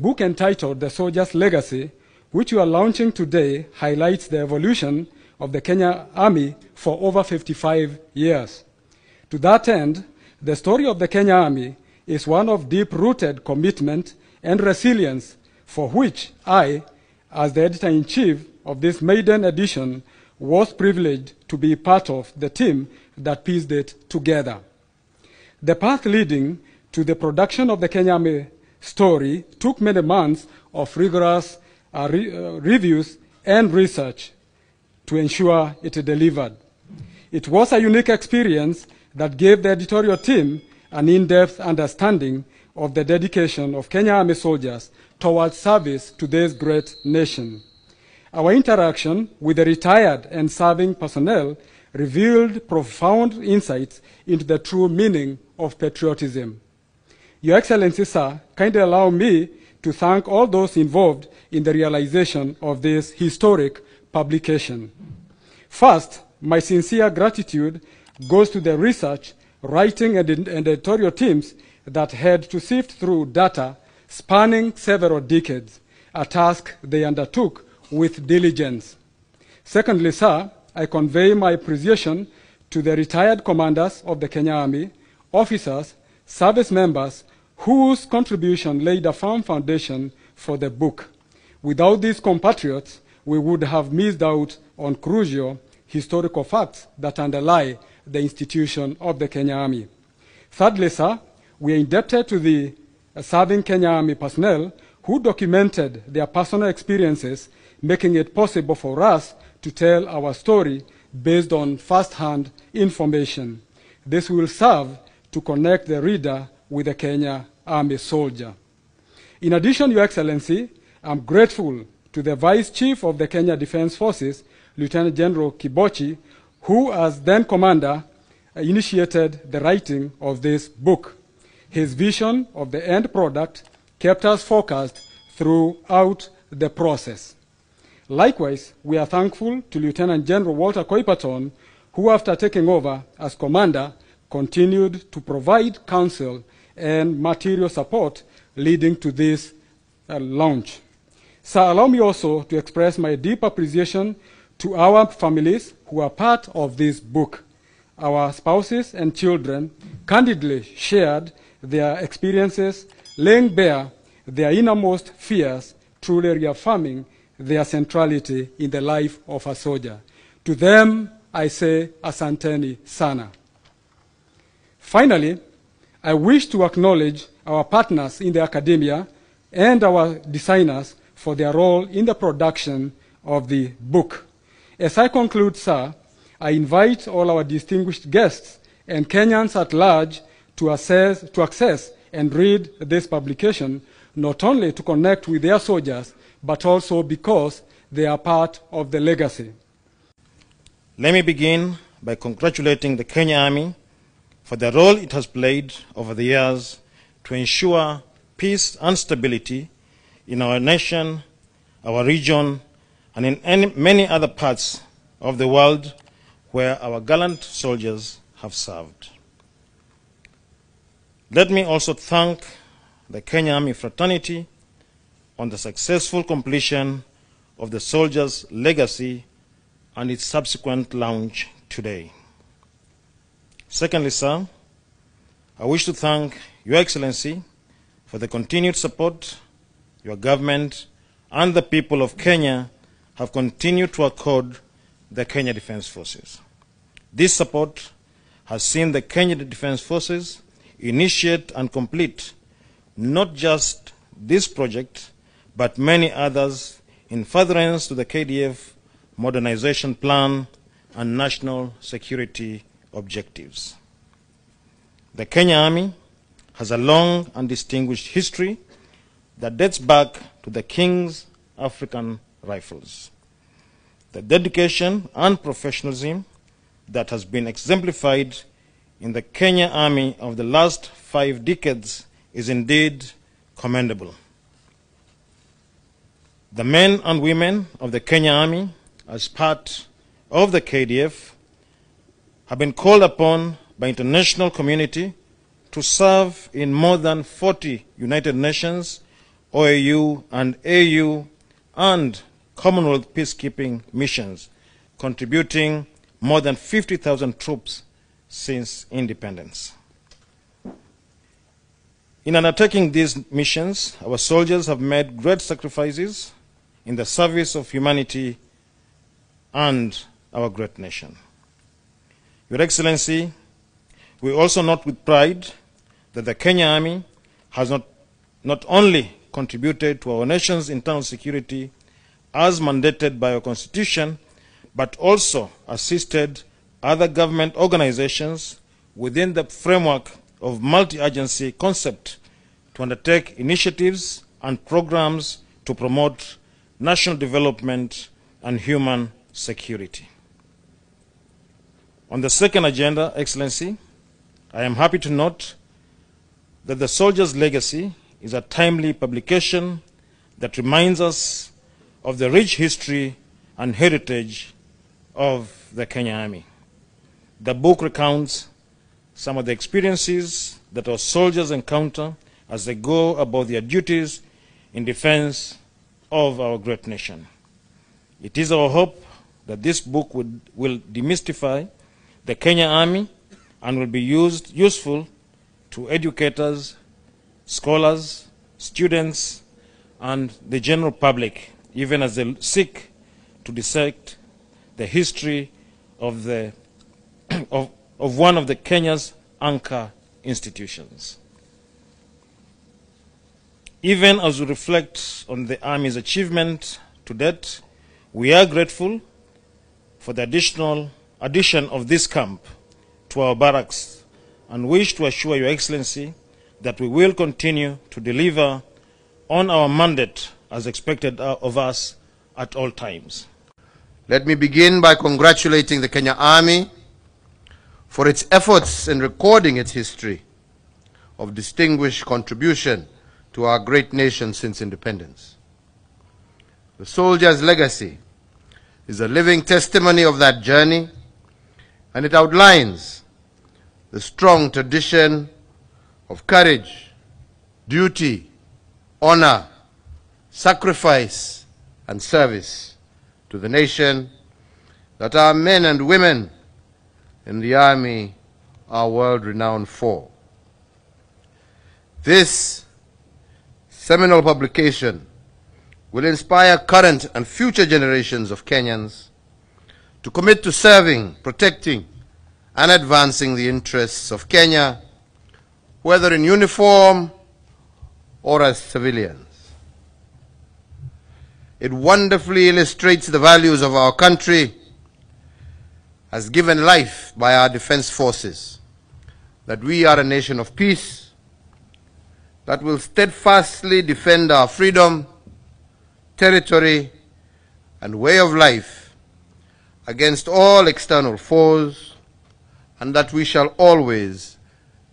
book entitled The Soldier's Legacy, which we are launching today, highlights the evolution of the Kenya Army for over 55 years. To that end, the story of the Kenya Army is one of deep-rooted commitment and resilience, for which I, as the editor-in-chief of this maiden edition, was privileged to be part of the team that pieced it together. The path leading to the production of the Kenya Army story took many months of rigorous reviews and research to ensure it delivered. It was a unique experience that gave the editorial team an in-depth understanding of the dedication of Kenya Army soldiers towards service to this great nation. Our interaction with the retired and serving personnel revealed profound insights into the true meaning of patriotism. Your Excellency, sir, kindly allow me to thank all those involved in the realization of this historic publication. First, my sincere gratitude goes to the research, writing, and editorial teams that had to sift through data spanning several decades, a task they undertook with diligence. Secondly, sir, I convey my appreciation to the retired commanders of the Kenya Army, officers, service members, whose contribution laid a firm foundation for the book. Without these compatriots, we would have missed out on crucial historical facts that underlie the institution of the Kenya Army. Thirdly, sir, we are indebted to the serving Kenya Army personnel who documented their personal experiences, making it possible for us to tell our story based on first-hand information. This will serve to connect the reader with the Kenya Army soldier. In addition, Your Excellency, I'm grateful to the Vice Chief of the Kenya Defense Forces, Lieutenant General Kibochi, who, as then Commander, initiated the writing of this book. His vision of the end product kept us focused throughout the process. Likewise, we are thankful to Lieutenant General Walter Koipaton, who, after taking over as Commander, continued to provide counsel and material support leading to this launch. Sir, allow me also to express my deep appreciation to our families who are part of this book. Our spouses and children candidly shared their experiences, laying bare their innermost fears, truly reaffirming their centrality in the life of a soldier. To them, I say, asanteni sana. Finally, I wish to acknowledge our partners in the academia and our designers for their role in the production of the book. As I conclude, sir, I invite all our distinguished guests and Kenyans at large to access and read this publication, not only to connect with their soldiers, but also because they are part of the legacy. Let me begin by congratulating the Kenya Army for the role it has played over the years to ensure peace and stability in our nation, our region, and in many other parts of the world where our gallant soldiers have served. Let me also thank the Kenya Army fraternity on the successful completion of the Soldier's Legacy and its subsequent launch today. Secondly, sir, I wish to thank Your Excellency for the continued support your government and the people of Kenya have continued to accord the Kenya Defense Forces. This support has seen the Kenya Defense Forces initiate and complete not just this project, but many others in furtherance to the KDF modernization plan and national security objectives. The Kenya Army has a long and distinguished history that dates back to the King's African Rifles. The dedication and professionalism that has been exemplified in the Kenya Army of the last 5 decades is indeed commendable. The men and women of the Kenya Army, as part of the KDF, have been called upon by international community to serve in more than 40 United Nations OAU and AU and Commonwealth peacekeeping missions, contributing more than 50,000 troops since independence. In undertaking these missions, our soldiers have made great sacrifices in the service of humanity and our great nation. Your Excellency, we also note with pride that the Kenya Army has not only contributed to our nation's internal security as mandated by our Constitution, but also assisted other government organizations within the framework of multi-agency concept to undertake initiatives and programs to promote national development and human security. On the second agenda, Excellency, I am happy to note that the Soldier's Legacy is a timely publication that reminds us of the rich history and heritage of the Kenya Army. The book recounts some of the experiences that our soldiers encounter as they go about their duties in defense of our great nation. It is our hope that this book will demystify the Kenya Army and will be useful to educators, scholars, students, and the general public, even as they seek to dissect the history of one of the Kenya's anchor institutions. Even as we reflect on the Army's achievement to date, we are grateful for the addition of this camp to our barracks and wish to assure Your Excellency that we will continue to deliver on our mandate as expected of us at all times. Let me begin by congratulating the Kenya Army for its efforts in recording its history of distinguished contribution to our great nation since independence. The soldier's legacy is a living testimony of that journey, and it outlines the strong tradition of courage, duty, honor, sacrifice, and service to the nation that our men and women in the Army are world-renowned for. This seminal publication will inspire current and future generations of Kenyans to commit to serving, protecting, and advancing the interests of Kenya, whether in uniform or as civilians. It wonderfully illustrates the values of our country as given life by our defense forces, that we are a nation of peace, that will steadfastly defend our freedom, territory, and way of life against all external foes, and that we shall always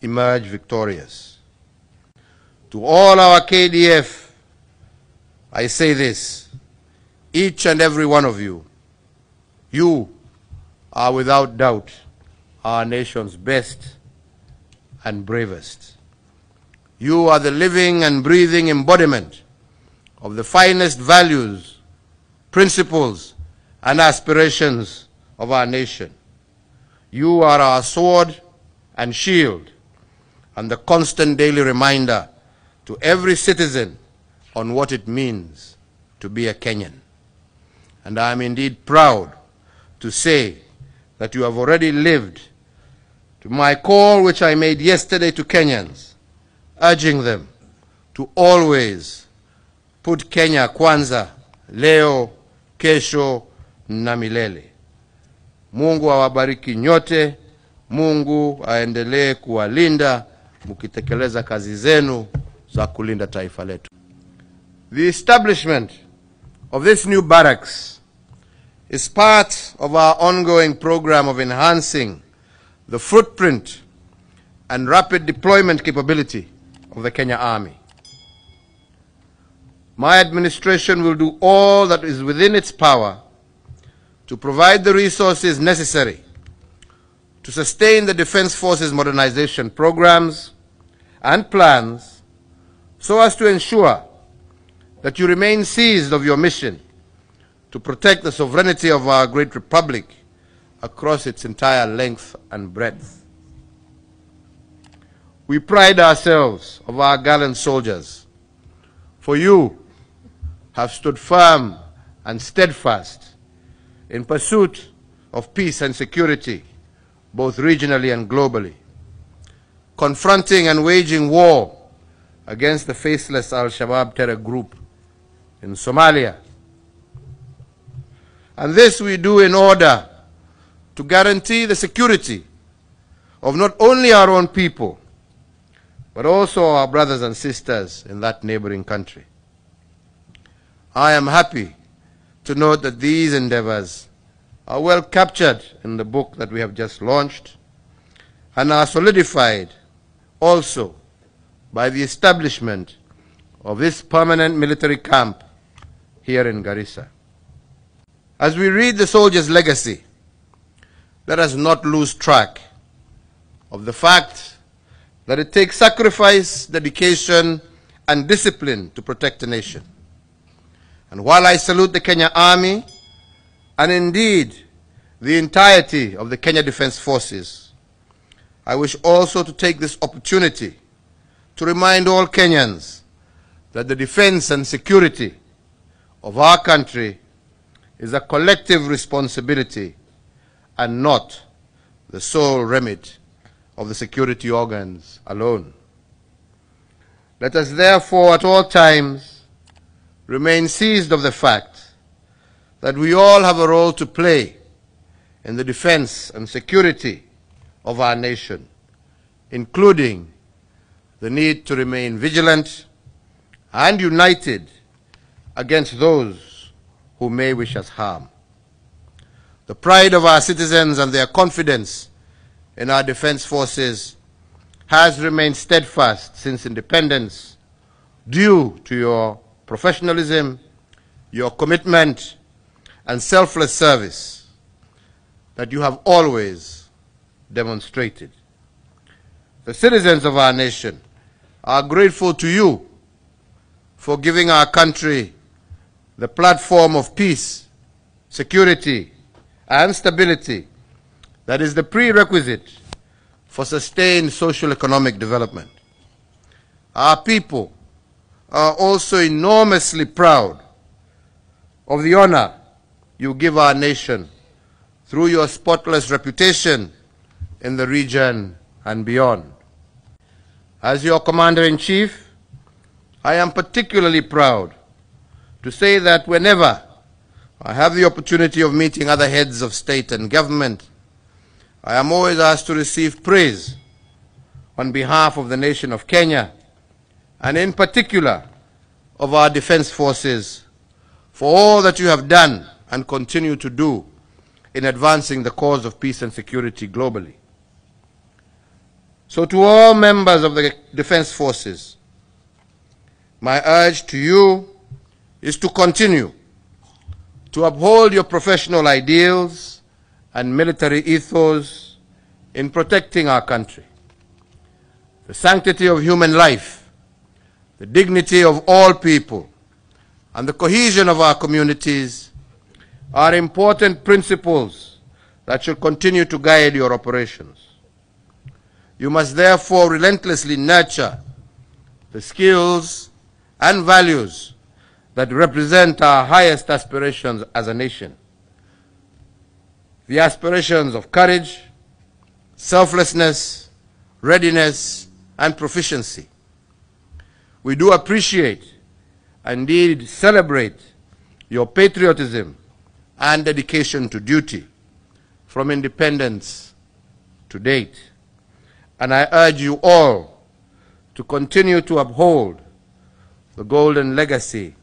emerge victorious. To all our KDF, I say this: each and every one of you, you are without doubt our nation's best and bravest. You are the living and breathing embodiment of the finest values, principles, and aspirations of our nation. You are our sword and shield, and the constant daily reminder to every citizen on what it means to be a Kenyan. And I am indeed proud to say that you have already lived to my call, which I made yesterday to Kenyans, urging them to always put Kenya kwanza, leo, kesho na milele. Mungu awabariki nyote. Mungu aendelee kuwalinda mkitekeleza kazi zenu za kulinda taifa letu. The establishment of this new barracks is part of our ongoing program of enhancing the footprint and rapid deployment capability of the Kenya Army. My administration will do all that is within its power to provide the resources necessary to sustain the Defense Forces modernization programs and plans so as to ensure that you remain seized of your mission to protect the sovereignty of our great republic across its entire length and breadth. We pride ourselves of our gallant soldiers, for you have stood firm and steadfast in pursuit of peace and security, both regionally and globally, confronting and waging war against the faceless Al-Shabaab terror group in Somalia. And this we do in order to guarantee the security of not only our own people, but also our brothers and sisters in that neighboring country. I am happy to note that these endeavors are well captured in the book that we have just launched and are solidified also by the establishment of this permanent military camp here in Garissa. As we read the soldier's legacy, let us not lose track of the fact that it takes sacrifice, dedication, and discipline to protect a nation. And while I salute the Kenya Army, and indeed the entirety of the Kenya Defence Forces, I wish also to take this opportunity to remind all Kenyans that the defense and security of our country is a collective responsibility and not the sole remit of the security organs alone. Let us therefore at all times remain seized of the fact that we all have a role to play in the defense and security of our nation, including the need to remain vigilant and united against those who may wish us harm. The pride of our citizens and their confidence in our defense forces has remained steadfast since independence, due to your professionalism, your commitment, and selfless service that you have always demonstrated. The citizens of our nation are grateful to you for giving our country the platform of peace, security, and stability that is the prerequisite for sustained social economic development. Our people are also enormously proud of the honor you give our nation through your spotless reputation in the region and beyond. As your Commander-in-Chief, I am particularly proud to say that whenever I have the opportunity of meeting other heads of state and government, I am always asked to receive praise on behalf of the nation of Kenya, and in particular of our defense forces, for all that you have done and continue to do in advancing the cause of peace and security globally. So to all members of the defense forces, my urge to you is to continue to uphold your professional ideals and military ethos in protecting our country. The sanctity of human life, the dignity of all people, and the cohesion of our communities are important principles that should continue to guide your operations. You must therefore relentlessly nurture the skills and values that represent our highest aspirations as a nation. The aspirations of courage, selflessness, readiness, and proficiency. We do appreciate and indeed celebrate your patriotism and dedication to duty from independence to date. And I urge you all to continue to uphold the golden legacy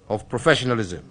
of professionalism,